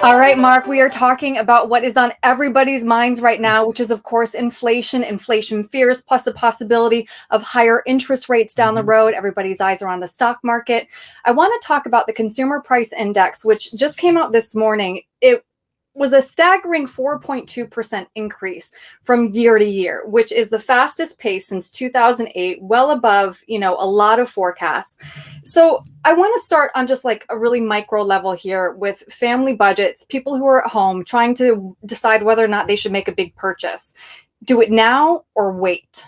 All right, Mark, we are talking about what is on everybody's minds right now, which is, of course, inflation fears, plus the possibility of higher interest rates down the Mhm. road. Everybody's eyes are on the stock market. I want to talk about the Consumer Price Index, which just came out this morning. It was a staggering 4.2% increase from year to year, which is the fastest pace since 2008, well above, a lot of forecasts. So I want to start on just like a really micro level here with family budgets, people who are at home trying to decide whether or not they should make a big purchase. Do it now or wait?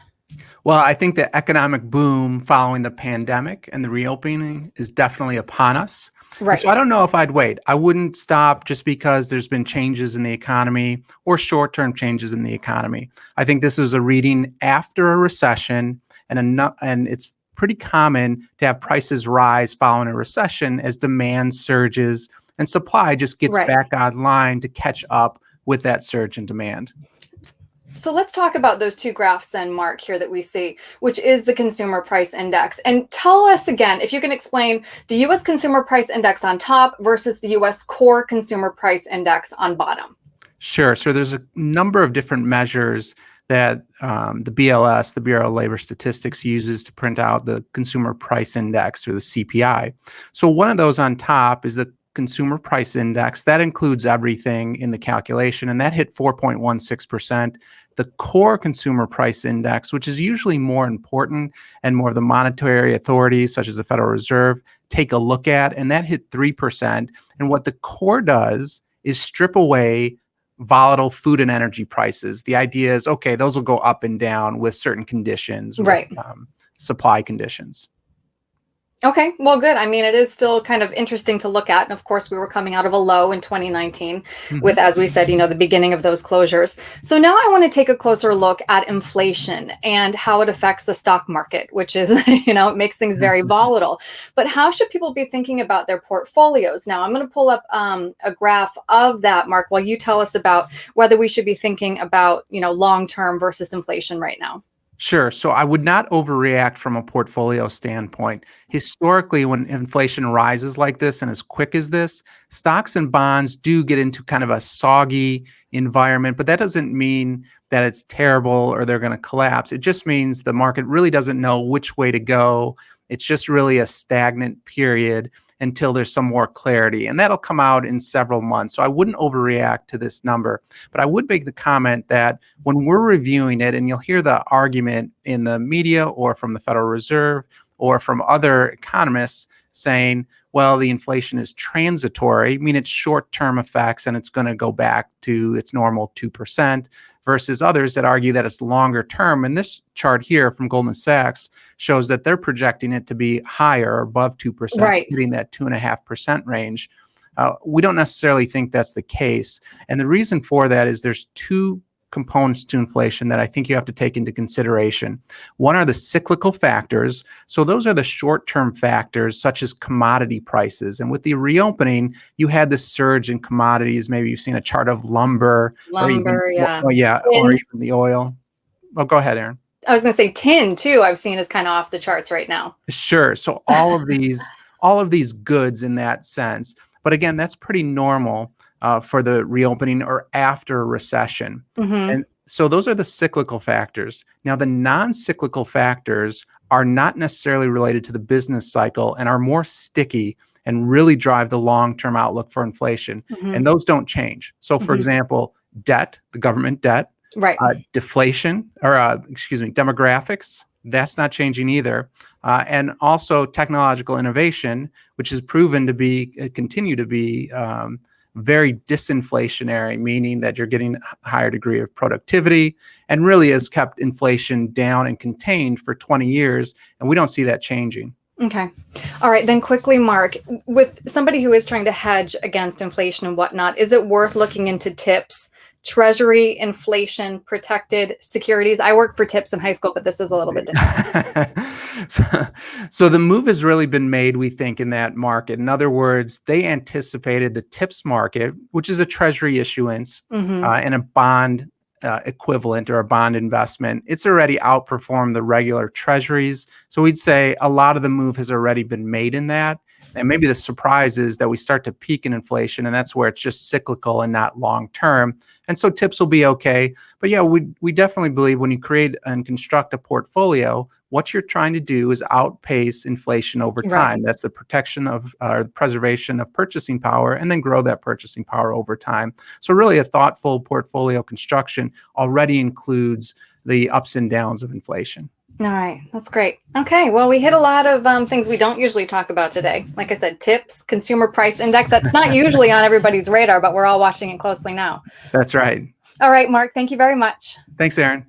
Well, I think the economic boom following the pandemic and the reopening is definitely upon us. And Right. so I don't know if I'd wait. I wouldn't stop just because there's been changes in the economy or short-term changes in the economy. I think this is a reading after a recession, and it's pretty common to have prices rise following a recession as demand surges and supply just gets Right. back online to catch up with that surge in demand. So let's talk about those two graphs then, Mark, here that we see, which is the Consumer Price Index. And tell us again, if you can explain the US Consumer Price Index on top versus the US Core Consumer Price Index on bottom. Sure. So there's a number of different measures that the BLS, the Bureau of Labor Statistics, uses to print out the Consumer Price Index, or the CPI. So one of those on top is the Consumer Price Index. That includes everything in the calculation, and that hit 4.16%. The Core Consumer Price Index, which is usually more important and more of the monetary authorities, such as the Federal Reserve, take a look at, and that hit 3%. And what the core does is strip away volatile food and energy prices. The idea is, okay, those will go up and down with certain conditions, with Right. supply conditions. Okay, well, good. I mean, it is still kind of interesting to look at. And of course, we were coming out of a low in 2019 with, Mhm. as we said, the beginning of those closures. So now I want to take a closer look at inflation and how it affects the stock market, which is, it makes things very volatile. But how should people be thinking about their portfolios? Now, I'm going to pull up a graph of that, Mark, while you tell us about whether we should be thinking about, long-term versus inflation right now. Sure. So I would not overreact from a portfolio standpoint. Historically, when inflation rises like this and as quick as this, stocks and bonds do get into kind of a soggy environment, but that doesn't mean that it's terrible or they're going to collapse. It just means the market really doesn't know which way to go. It's just really a stagnant period until there's some more clarity, and that'll come out in several months. So I wouldn't overreact to this number, but I would make the comment that when we're reviewing it, and you'll hear the argument in the media or from the Federal Reserve or from other economists saying, well, the inflation is transitory, I mean, it's short-term effects and it's going to go back to its normal 2%, versus others that argue that it's longer term. And this chart here from Goldman Sachs shows that they're projecting it to be higher, above 2%, Right. hitting that 2.5% range. We don't necessarily think that's the case. And the reason for that is there's two components to inflation that I think you have to take into consideration. One are the cyclical factors. So those are the short-term factors, such as commodity prices. And with the reopening, you had this surge in commodities. Maybe you've seen a chart of lumber, or even, Lumber, yeah. oh yeah, or Tin. even the oil. Oh, go ahead, Aaron. I was going to say tin too. I've seen is kind of off the charts right now. Sure. So all of these goods in that sense. But again, that's pretty normal for the reopening or after a recession. Hmm. And so those are the cyclical factors. Now, the non-cyclical factors are not necessarily related to the business cycle and are more sticky and really drive the long-term outlook for inflation. Hmm. And those don't change. So, for Hmm. example, debt, the government debt, Right. deflation, or excuse me, demographics, that's not changing either. And also technological innovation, which has proven to continue to be very disinflationary, meaning that you're getting a higher degree of productivity, and really has kept inflation down and contained for 20 years. And we don't see that changing. Okay. All right. Then quickly, Mark, with somebody who is trying to hedge against inflation and whatnot, is it worth looking into TIPS, Treasury Inflation Protected Securities? I worked for TIPS in high school, but this is a little bit different. so, so the move has really been made, we think, in that market. In other words, they anticipated the TIPS market, which is a treasury issuance Hmm. and a bond equivalent, or a bond investment. It's already outperformed the regular treasuries. So we'd say a lot of the move has already been made in that. And maybe the surprise is that we start to peak in inflation, and that's where it's just cyclical and not long term. And so tips will be okay. But yeah, we definitely believe when you create and construct a portfolio, what you're trying to do is outpace inflation over Right. time. That's the protection of preservation of purchasing power, and then grow that purchasing power over time. So really a thoughtful portfolio construction already includes the ups and downs of inflation. All right, that's great. Okay, well, we hit a lot of things we don't usually talk about today. Like I said, tips, consumer price index. That's not usually on everybody's radar, but we're all watching it closely now. That's right. All right, Mark, thank you very much. Thanks, Aaron.